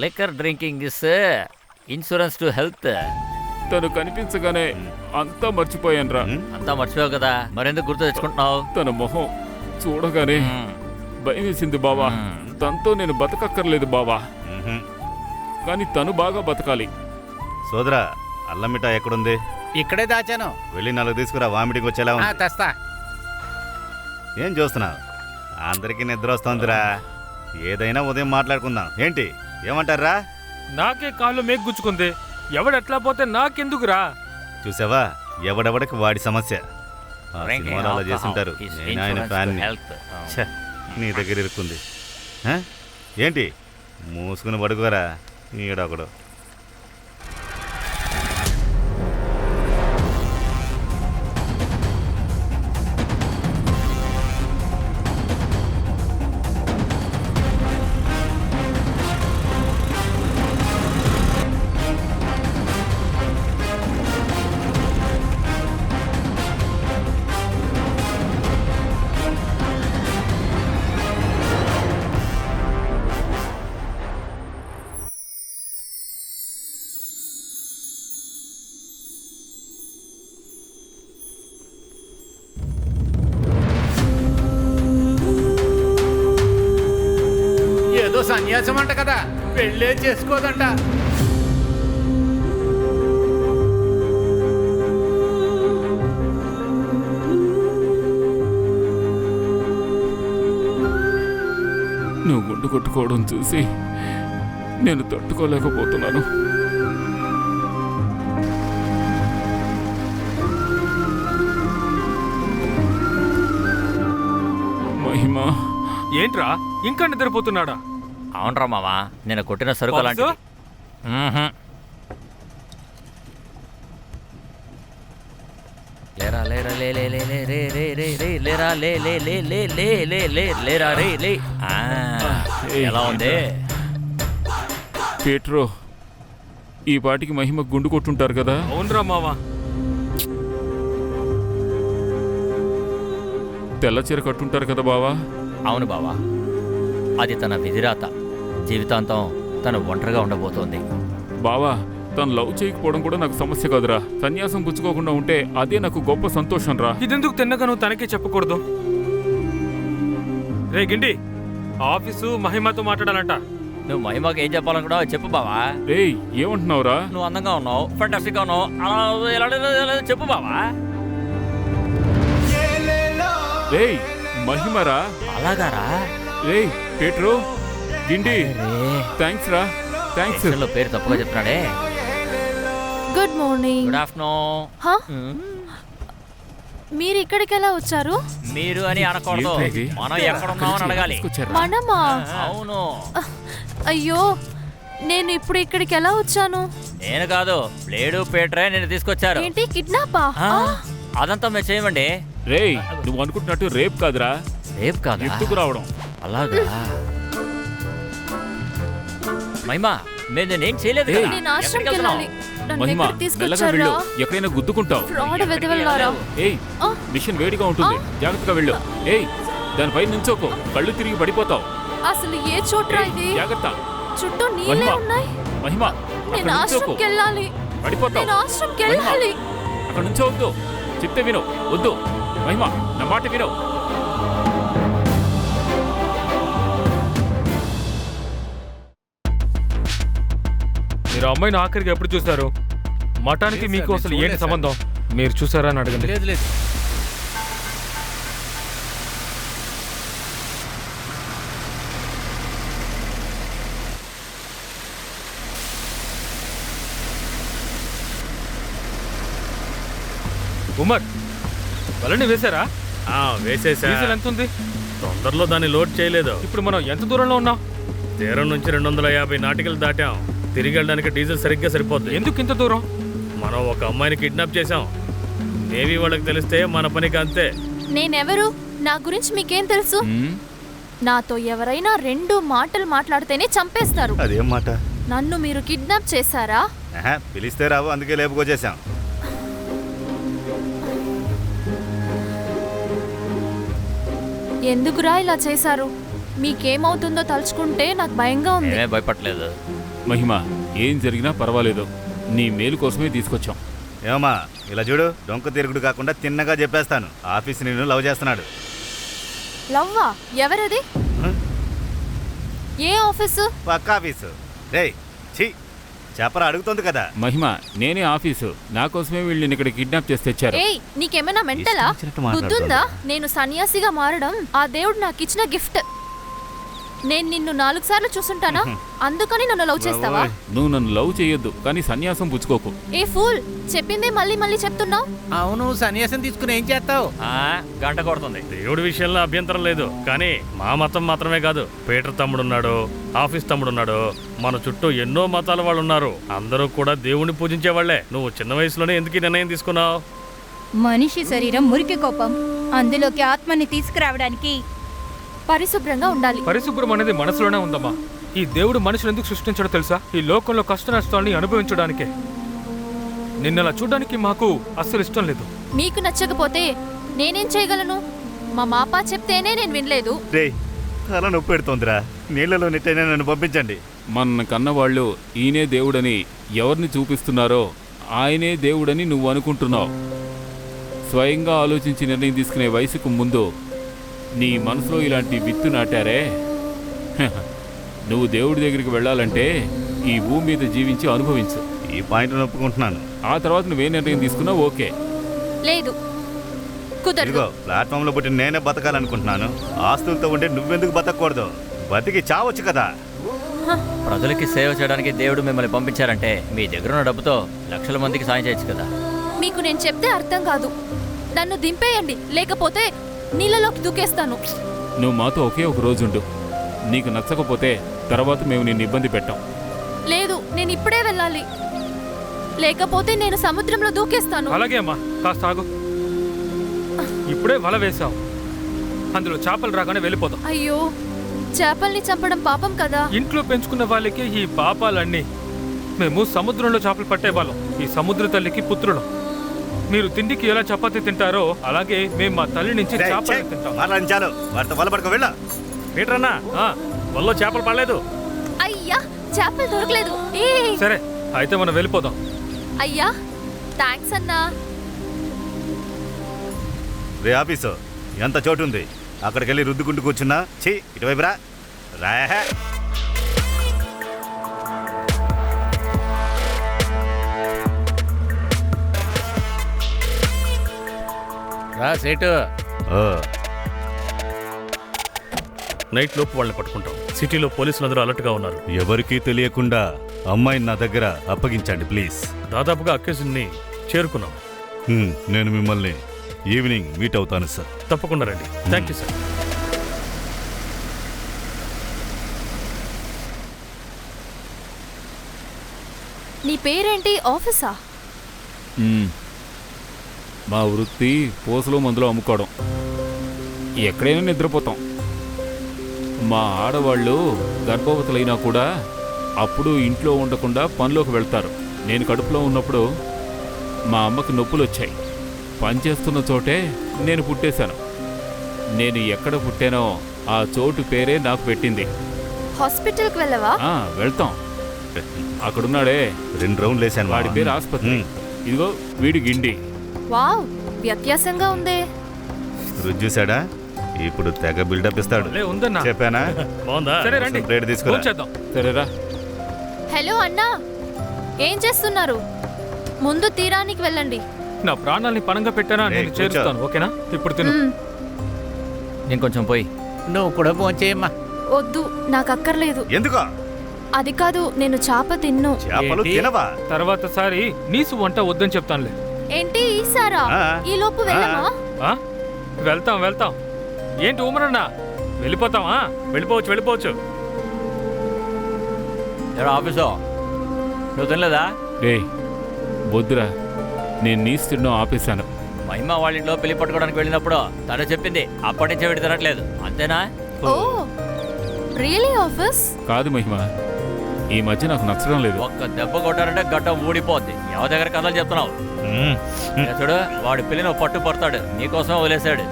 Liquor drinking is insurance to health. తను కనిపించగానే అంతా మర్చిపోయానురా. అంతా మర్చిపోయావు కదా, మరెందుకు గుర్తు తెచ్చుకుంటున్నావు? తన మొహం చూడగానే భయం వేసింది బావా. తనతో నేను బతకక్కర్లేదు బావా, కానీ తను బాగా బతకాలి. సోదరా, అల్లం మిఠాయి ఎక్కడుంది? ఇక్కడే దాచాను. వెళ్ళి 4 తీసుకురా, వామిటింగ్ వచ్చేలా ఉంది. తెస్తా. ఏం చూస్తున్నావు? అందరికీ నిద్ర వస్తుందిరా. ఏదైనా ఉదయం మాట్లాడుకుందాం. ఏంటి ఏమంటారా? నాకే కాళ్ళు మేకు గుచ్చుకుంది. ఎవడెట్లా పోతే నాకెందుకురా? చూసావా, ఎవడెవడికి వాడి సమస్య. ఆ సినిమాలో అలా చేస్తుంటారు. నేను ఆయన ఫ్యాన్ని. ఛ, నీ దగ్గర ఇరుక్కుంది. ఏంటి మూసుకుని పడుకోరా ఈడొకడు. ఏదో సన్యాసం అంట కదా, పెళ్ళే చేసుకోదంట. నువ్వు గుండు కొట్టుకోవడం చూసి నేను తట్టుకోలేకపోతున్నాను. మహిమా, ఏంట్రా ఇంకా నిద్రపోతున్నాడా? అవునరా మావా, నేను కొట్టిన సరుకు అలాంటిది. లేరా లేరా లే లే లే లే రే రే రే రే లేరా లే లే లే లే లే లే లే లేరా రే లే. ఎలా ఉంది పీట్రో? ఈ పాటికి మహిమ గుండు కొట్టుంటారు కదా. అవునరా మావా. తెల్ల చీర కట్టుంటారు కదా బావా. అవును బావా, అది తన విధిరాత. జీవితాంతం తను ఒంటరిగా ఉండబోతోంది. బావా, తను లవ్ చేయకపోవడం కూడా నాకు సమస్య కాదురా. సన్యాసం పుచ్చుకోకుండా ఉంటే అదే నాకు గొప్ప సంతోషం రా. ఇదెందుకు తిన్నగా నువ్వు తనకే చెప్పకూడదు? రే గిండి, ఆఫీసు మహిమతో మాట్లాడాలంట. నువ్వు మహిమకి ఏం చెప్పాలనుకున్నావు చెప్పు బావా. ఏయ్, ఏమంటున్నావురా? నువ్వు అందంగా ఉన్నావు, ఫంటాస్టిక్ గా ఉన్నావు, అలా చెప్పు బావా. ఏయ్, మహిమరా? అలాగారా? ఏయ్ పీట్రో, గిండి, థ్యాంక్స్ రా. థ్యాంక్స్. పేరు తప్పుగా చెప్తున్నాడే. Good morning. Good afternoon. మీరు ఇక్కడికి ఎలా వచ్చారు? మీరు అని అనకూడదు, మనం ఎక్కడ ఉన్నామని అడగాలి. మనమా? అవును. అయ్యో, నేను ఇప్పుడు ఇక్కడికి ఎలా వచ్చాను? నేను కాదు, బ్లేడు పీటరే నేను తీసుకొచ్చారు. ఏంటి, కిడ్నాపా? అదంతా మేము చేయమండి. రేయ్, నువ్వు అనుకుంటున్నట్టు రేప్ కాదురా. రేప్ కాదు, ఎత్తుకు రావడం. అలాగా? మహిమా, మేము నేనేం చేయలేదు కదా. నేను ఆశ్రమంకి వెళ్ళాలి. నన్ను మహిమ, ఎక్కడికి మెల్లగా తీసుకొచ్చారా? వెళ్ళు, ఎక్కడైనా గుద్దుకుంటావు. ఫ్రాడ్ వెదవల్లారా. ఏయ్, మిషన్ వేడిగా ఉంటుంది, జాగ్రత్తగా వెళ్ళు. ఏయ్, దానిపై నుంచోకు, కళ్ళు తిరిగి పడిపోతావు. అసలు ఏ చోట్రా ఇది? జాగ్రత్త. చుట్టూ నీళ్ళే ఉన్నాయి. మహిమ, నేను ఆశ్రమంకి వెళ్ళాలి. పడిపోతావు. నేను ఆశ్రమంకి వెళ్ళాలి. అక్కడ నుంచోవద్దు, చెప్తే విను. వద్దు మహిమ, నా మాట విను. మీరు అమ్మాయిని ఆఖరికి ఎప్పుడు చూశారు? మఠానికి మీకు అసలు ఏంటి సంబంధం? మీరు చూసారా అని అడగండి. లేదు లేదు. ఉమర్, వలని వేశారా? వేసేసా. డీజిల్ ఎంత ఉంది? తొందరలో దాన్ని లోడ్ చేయలేదు. ఇప్పుడు మనం ఎంత దూరంలో ఉన్నాం? తీరం నుంచి 250 నాటికలు దాటాం. తిరిగి వెళ్ళడానికి డీజిల్ సరిగ్గా సరిపోద్ది. ఎందుకు ఇంత దూరం? మనం ఒక అమ్మాయిని కిడ్నాప్ చేసాం. నేవీ వాళ్ళకి తెలిస్తే మన పనికి అంతే. నేనెవరు? నా గురించి మీకేం తెలుసు? నాతో ఎవరైనా 2 మాటలు మాట్లాడితేనే చంపేస్తారు. అదేం మాట? నన్ను మీరు కిడ్నాప్ చేశారా? పిలిస్తే రావు, అందుకే లేపుకొచ్చేసాం. ఎందుకురా ఇలా చేశారు? మీకేమవుతుందో తలుచుకుంటే నాకు భయంగా ఉంది. నేనే భయపడలేదు. మహిమ, ఏం జరిగినా పర్వాలేదు, నీ మేలు కోసమే తీసుకొచ్చాం. ఏమమ్మా ఇలా చూడు, డొంక తిరుగుడు కాకుండా తిన్నగా చెప్పేస్తాను. ఆఫీస్ నిన్ను లవ్ చేస్తున్నాడు. లవ్వా? ఎవరది? హ? ఏ ఆఫీసు? పక్క ఆఫీసు. రేయ్ ఛీ, చెప్పరా అడుగుతుంది కదా. మహిమ, నేనే ఆఫీసు. నా కోసమే వీళ్ళు నిన్ను ఇక్కడ కిడ్నాప్ చేసి తెచ్చారు. ఏయ్, నీకేమైనా మెంటలా? ఇష్టం వచ్చినట్టు మాట్లాడుతోంది. బుద్ధుందా? నేను సన్యాసిగా మారడం ఆ దేవుడు నాకు ఇచ్చిన గిఫ్ట్. నేను నిన్ను 4 సార్లు చూసుంటానా? అందుకని నన్ను లవ్ చేస్తావా? నువ్వు నన్ను లవ్ చేయొద్దు, కానీ సన్యాసం పుచ్చుకోకు. ఏ ఫూల్, చెప్పిందే మళ్ళీ మళ్ళీ చెప్తున్నావు. అవును, సన్యాసం తీసుకుని ఏం చేస్తావు? గంట కొడుతుంది. దేవుడి విషయంలో అభ్యంతరం లేదు, కానీ మా మతం మాత్రమే కాదు. పీటర్ తమ్ముడున్నాడు, ఆఫీస్ తమ్ముడున్నాడు, మన చుట్టూ ఎన్నో మతాల వాళ్ళు ఉన్నారు. అందరూ కూడా దేవుణ్ణి పూజించే వాళ్లే. నువ్వు చిన్న వయసులోనే ఎందుకు ఈ నిర్ణయం తీసుకున్నావు? మనిషి శరీరం మురికి కోపం, అందులోకి ఆత్మని తీసుకురావడానికి పరిశుభ్రంగా ఉండాలి. పరిశుభ్రం అనేది మనసులోనే ఉందమ్మా. ఈ దేవుడు మనుషులు ఎందుకు సృష్టించాడో తెలుసా? ఈ లోకంలో కష్ట నష్టాలని అనుభవించడానికే. నిన్నలా చూడడానికి మాకు అస్సలు ఇష్టం లేదు. మీకు నచ్చకపోతే నేనేం చేయగలను? మా మాపా చెప్తేనే నేను వినలేదు. రేయ్, తల నొప్పి పెడుతోందిరా. నీళ్ళలో నెట్టైనా నన్ను పంపించండి. మన కన్నవాళ్ళు ఈయనే దేవుడని ఎవరిని చూపిస్తున్నారో ఆయనే దేవుడని నువ్వు అనుకుంటున్నావు. స్వయంగా ఆలోచించి నిర్ణయం తీసుకునే వయసుకు ముందు నీ మనసులో ఇలాంటి విత్తు నాటారే. నువ్వు దేవుడి దగ్గరికి వెళ్ళాలంటే ఈ భూమి మీద జీవించి అనుభవించు. ఈ పాయింట్ ఒప్పుకుంటున్నాను. ఆ తర్వాత నువ్వే నిర్ణయం తీసుకున్నావు, ఓకే. లేదు, కుదరదు. ఇదిగో ప్లాట్ఫామ్ లో పుట్టి నేనే బతకాలనుకుంటున్నాను. ఆస్తులతో ఉంటే నువ్వెందుకు బతకూడదు? బతికి చావచ్చు కదా. ప్రజలకి సేవ చేయడానికి దేవుడు మిమ్మల్ని పంపించారంటే మీ దగ్గర ఉన్న డబ్బుతో లక్షల మందికి సాయం చేయొచ్చు కదా. మీకు నేను చెప్తే అర్థం కాదు. నన్ను దింపేయండి, లేకపోతే నీళ్ళలోకి దూకేస్తాను. నువ్వు మాతో ఒకే ఒక రోజుండు. నీకు నచ్చకపోతే తర్వాత మేము నిన్ను ఇబ్బంది పెట్టాం. లేదు, నేను ఇప్పుడే వెళ్ళాలి, లేకపోతే నేను సముద్రంలో దూకేస్తాను. అలాగే అమ్మా, కాస్త ఆగు. ఇప్పుడే వల వేశాం, అందులో చేపలు రాగానే వెళ్ళిపోతాం. అయ్యో, చేపల్ని చంపడం పాపం కదా. ఇంట్లో పెంచుకున్న వాళ్ళకి ఈ పాపాలన్నీ. మేము సముద్రంలో చేపలు పట్టేవాళ్ళం. ఈ సముద్ర తల్లికి పుత్రులం. మీరు తిండికి ఎలా చపాతీ తింటారో అలాగే మేము మా తల్లి నుంచి రేయ్, చేపలు ఛే, తింటాం. మాట్లాడించాలు. వారితో వల పడుకో, వెళ్ళ. పీటర్ అన్న, వల్లో చేపలు పడలేదు. అయ్యా, చేపలు దొరకలేదు. ఏ సరే, అయితే మనం వెళ్ళిపోదాం. అయ్యా, థ్యాంక్స్ అన్నా. రే ఆఫీసు, ఎంత చోటు ఉంది? అక్కడికి వెళ్ళి రుద్దుకుంటూ కూర్చున్నా. ఛీ, ఇటువైపు రా. రాహే. రా సేటు. ఓ, నైట్ లోపు వాళ్ళని పట్టుకుంటాం. సిటీలో పోలీసులందరూ అలర్ట్గా ఉన్నారు. ఎవరికీ తెలియకుండా అమ్మాయిని నా దగ్గర అప్పగించండి ప్లీజ్. దాదాపుగా అక్యూజ్ని చేరుకున్నాం. నేను మిమ్మల్ని ఈవినింగ్ మీట్ అవుతాను సార్. తప్పకుండా రండి. Thank you sir. నీ పేరేంటి? ఆఫీసా? మా వృత్తి పూసలు మందులు అమ్ముకోవడం. ఎక్కడైనా నిద్రపోతాం. మా ఆడవాళ్ళు గర్భవతులైనా కూడా అప్పుడు ఇంట్లో ఉండకుండా పనిలోకి వెళ్తారు. నేను కడుపులో ఉన్నప్పుడు మా అమ్మకి నొప్పులు వచ్చాయి. పనిచేస్తున్న చోటే నేను పుట్టేశాను. నేను ఎక్కడ పుట్టానో ఆ చోటు పేరే నాకు పెట్టింది. హాస్పిటల్కి వెళ్ళవా? వెళ్తాం. అక్కడున్నాడే 2 రౌండ్లు వేసాను. వాడి పేరు ఆసుపత్రి. ఇదిగో వీడి గిండి. వావ్, వ్యత్యాసంగా ఉందే. రుచి చూసాడా? ఇప్పుడు తెగ బిల్డప్ ఇస్తాడు. భలే ఉందన్నా. చెప్పానా? బాగుందా? సరే రండి, ప్లేట్ తీసుకురా. కూర్చేద్దాం. సరేరా. హలో అన్నా, ఏం చేస్తున్నారు? ముందు తీరానికి వెళ్ళండి. నా ప్రాణాలని పణంగా పెట్టానా? ఏయ్, నేను కూర్చో. చేరుస్తాను, ఓకేనా? ఇప్పుడు తిను. మ్మ్. నేను కొంచెం పోయి. నువ్వు కూడా భోంచేయమ్మా. వద్దు, నాకు అక్కర్లేదు. ఎందుకో? అది కాదు, నేను చేప తిన్ను. చేపలు ఏంటి? తినవా? తర్వాత సారి నీసు వంట వద్దని చెప్తానులే. ఏంటి ఈసారా? ఆ. ఈ లోపు వెళ్ళమా? ఆ? వెళ్తాం వెళ్తాం. ఏంటి ఊమరన్నా, వెళ్ళిపోతావా? వెళ్ళిపోవచ్చు. ఎవరు ఆఫీసో? నువ్వు తినలేదా? రే వద్దురా, నేను నీసు తినడం ఆపేశాను. మహిమ వాళ్ళ ఇంట్లో పెళ్లి పట్టుకోవడానికి వెళ్ళినప్పుడు తను చెప్పింది. అప్పటి నుంచే వీడి తినట్లేదు, అంతేనా? ఓ, రియలీ ఆఫీస్? కాదు మహిమ, ఈ మధ్య నాకు నచ్చడం లేదు. ఒక్క దెబ్బ కొట్టారంటే గడ్డం ఊడిపోద్ది. ఎవరి దగ్గర కథలు చెప్తున్నావు? మ్మ్. ఇలా చూడు, వాడి పిల్లని పట్టు పడతాడు, నీకోసం వదిలేశాడు.